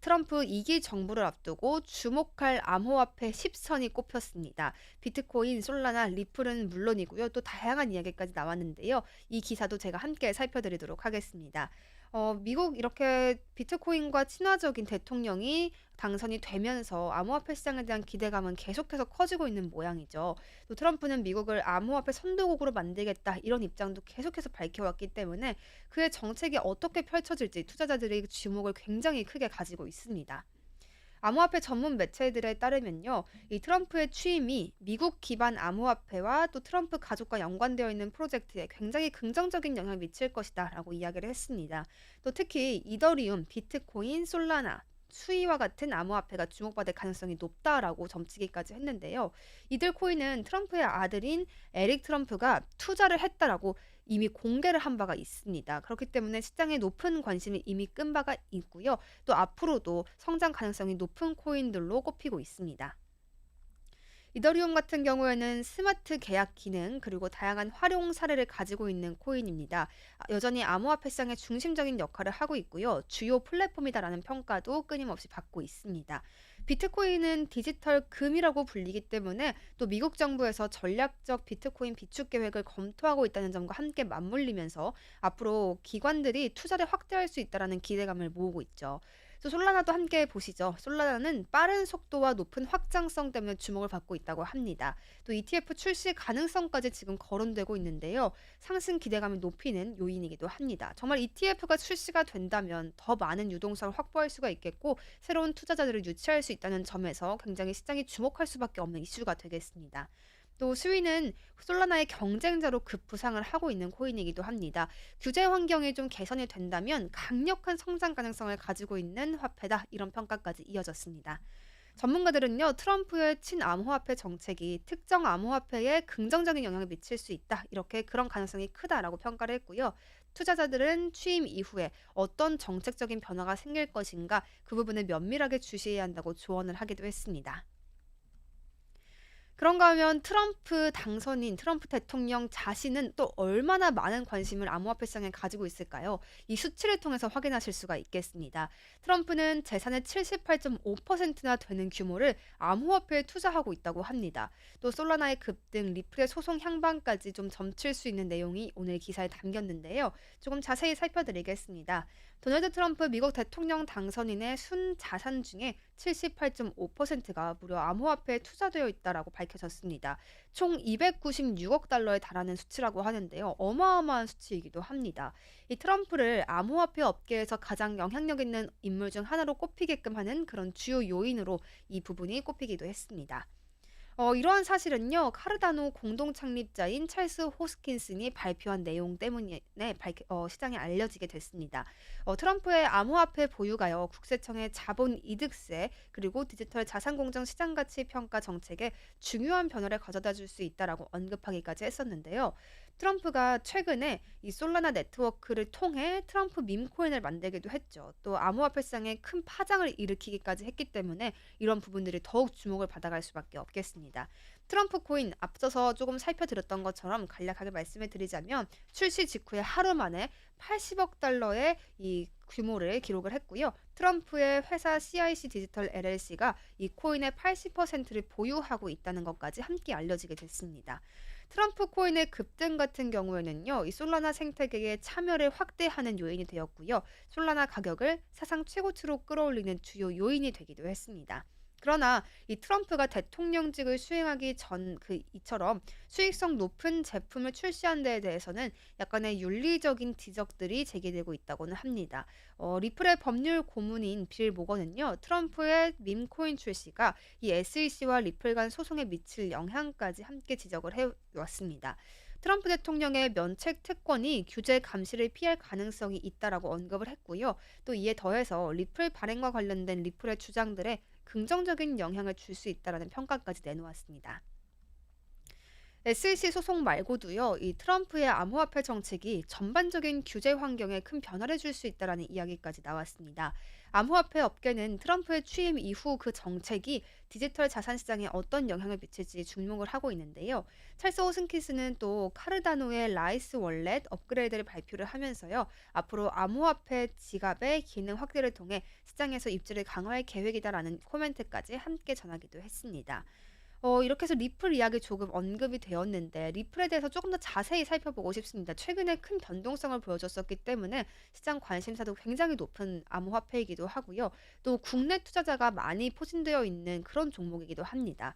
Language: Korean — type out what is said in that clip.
트럼프 2기 정부를 앞두고 주목할 암호화폐 10선이 꼽혔습니다. 비트코인, 솔라나, 리플은 물론이고요. 또 다양한 이야기까지 나왔는데요. 이 기사도 제가 함께 살펴드리도록 하겠습니다. 미국 이렇게 비트코인과 친화적인 대통령이 당선이 되면서 암호화폐 시장에 대한 기대감은 계속해서 커지고 있는 모양이죠. 또 트럼프는 미국을 암호화폐 선도국으로 만들겠다 이런 입장도 계속해서 밝혀왔기 때문에 그의 정책이 어떻게 펼쳐질지 투자자들의 주목을 굉장히 크게 가지고 있습니다. 암호화폐 전문 매체들에 따르면요, 이 트럼프의 취임이 미국 기반 암호화폐와 또 트럼프 가족과 연관되어 있는 프로젝트에 굉장히 긍정적인 영향을 미칠 것이다라고 이야기를 했습니다. 또 특히 이더리움, 비트코인, 솔라나, 수위와 같은 암호화폐가 주목받을 가능성이 높다라고 점치기까지 했는데요. 이들 코인은 트럼프의 아들인 에릭 트럼프가 투자를 했다라고 이미 공개를 한 바가 있습니다. 그렇기 때문에 시장에 높은 관심이 이미 끈 바가 있고요. 또 앞으로도 성장 가능성이 높은 코인들로 꼽히고 있습니다. 이더리움 같은 경우에는 스마트 계약 기능 그리고 다양한 활용 사례를 가지고 있는 코인입니다. 여전히 암호화폐 시장의 중심적인 역할을 하고 있고요. 주요 플랫폼이다라는 평가도 끊임없이 받고 있습니다. 비트코인은 디지털 금이라고 불리기 때문에 또 미국 정부에서 전략적 비트코인 비축 계획을 검토하고 있다는 점과 함께 맞물리면서 앞으로 기관들이 투자를 확대할 수 있다는 기대감을 모으고 있죠. 또 솔라나도 함께 보시죠. 솔라나는 빠른 속도와 높은 확장성 때문에 주목을 받고 있다고 합니다. 또 ETF 출시 가능성까지 지금 거론되고 있는데요. 상승 기대감을 높이는 요인이기도 합니다. 정말 ETF가 출시가 된다면 더 많은 유동성을 확보할 수가 있겠고 새로운 투자자들을 유치할 수 있다는 점에서 굉장히 시장이 주목할 수밖에 없는 이슈가 되겠습니다. 또 스위는 솔라나의 경쟁자로 급부상을 하고 있는 코인이기도 합니다. 규제 환경이 좀 개선이 된다면 강력한 성장 가능성을 가지고 있는 화폐다. 이런 평가까지 이어졌습니다. 전문가들은요, 트럼프의 친암호화폐 정책이 특정 암호화폐에 긍정적인 영향을 미칠 수 있다. 이렇게 그런 가능성이 크다라고 평가를 했고요. 투자자들은 취임 이후에 어떤 정책적인 변화가 생길 것인가 그 부분을 면밀하게 주시해야 한다고 조언을 하기도 했습니다. 그런가 하면 트럼프 당선인 트럼프 대통령 자신은 또 얼마나 많은 관심을 암호화폐 시장에 가지고 있을까요? 이 수치를 통해서 확인하실 수가 있겠습니다. 트럼프는 재산의 78.5%나 되는 규모를 암호화폐에 투자하고 있다고 합니다. 또 솔라나의 급등, 리플의 소송 향방까지 좀 점칠 수 있는 내용이 오늘 기사에 담겼는데요. 조금 자세히 살펴드리겠습니다. 도널드 트럼프 미국 대통령 당선인의 순 자산 중에 78.5%가 무려 암호화폐에 투자되어 있다라고 밝혀졌습니다. 총 296억 달러에 달하는 수치라고 하는데요. 어마어마한 수치이기도 합니다. 이 트럼프를 암호화폐 업계에서 가장 영향력 있는 인물 중 하나로 꼽히게끔 하는 그런 주요 요인으로 이 부분이 꼽히기도 했습니다. 이러한 사실은요, 카르다노 공동 창립자인 찰스 호스킨슨이 발표한 내용 때문에 시장에 알려지게 됐습니다. 트럼프의 암호화폐 보유가요, 국세청의 자본 이득세, 그리고 디지털 자산 공정 시장 가치 평가 정책에 중요한 변화를 가져다 줄 수 있다라고 언급하기까지 했었는데요. 트럼프가 최근에 이 솔라나 네트워크를 통해 트럼프 밈코인을 만들기도 했죠. 또 암호화폐 시장에 큰 파장을 일으키기까지 했기 때문에 이런 부분들이 더욱 주목을 받아갈 수밖에 없겠습니다. 트럼프 코인 앞서서 조금 살펴드렸던 것처럼 간략하게 말씀을 드리자면 출시 직후에 하루 만에 80억 달러의 이 규모를 기록을 했고요. 트럼프의 회사 CIC 디지털 LLC가 이 코인의 80%를 보유하고 있다는 것까지 함께 알려지게 됐습니다. 트럼프 코인의 급등 같은 경우에는요, 이 솔라나 생태계의 참여를 확대하는 요인이 되었고요. 솔라나 가격을 사상 최고치로 끌어올리는 주요 요인이 되기도 했습니다. 그러나 이 트럼프가 대통령직을 수행하기 전 이처럼 수익성 높은 제품을 출시한 데에 대해서는 약간의 윤리적인 지적들이 제기되고 있다고는 합니다. 리플의 법률 고문인 빌 모건은요, 트럼프의 밈코인 출시가 이 SEC와 리플 간 소송에 미칠 영향까지 함께 지적을 해왔습니다. 트럼프 대통령의 면책 특권이 규제 감시를 피할 가능성이 있다라고 언급을 했고요. 또 이에 더해서 리플 발행과 관련된 리플의 주장들에 긍정적인 영향을 줄 수 있다라는 평가까지 내놓았습니다. SEC 소송 말고도요, 이 트럼프의 암호화폐 정책이 전반적인 규제 환경에 큰 변화를 줄 수 있다라는 이야기까지 나왔습니다. 암호화폐 업계는 트럼프의 취임 이후 그 정책이 디지털 자산 시장에 어떤 영향을 미칠지 주목을 하고 있는데요. 찰스 호슨키스는 또 카르다노의 라이스 월렛 업그레이드를 발표를 하면서요, 앞으로 암호화폐 지갑의 기능 확대를 통해 시장에서 입지를 강화할 계획이다라는 코멘트까지 함께 전하기도 했습니다. 이렇게 해서 리플 이야기 조금 언급이 되었는데 리플에 대해서 조금 더 자세히 살펴보고 싶습니다. 최근에 큰 변동성을 보여줬었기 때문에 시장 관심사도 굉장히 높은 암호화폐이기도 하고요. 또 국내 투자자가 많이 포진되어 있는 그런 종목이기도 합니다.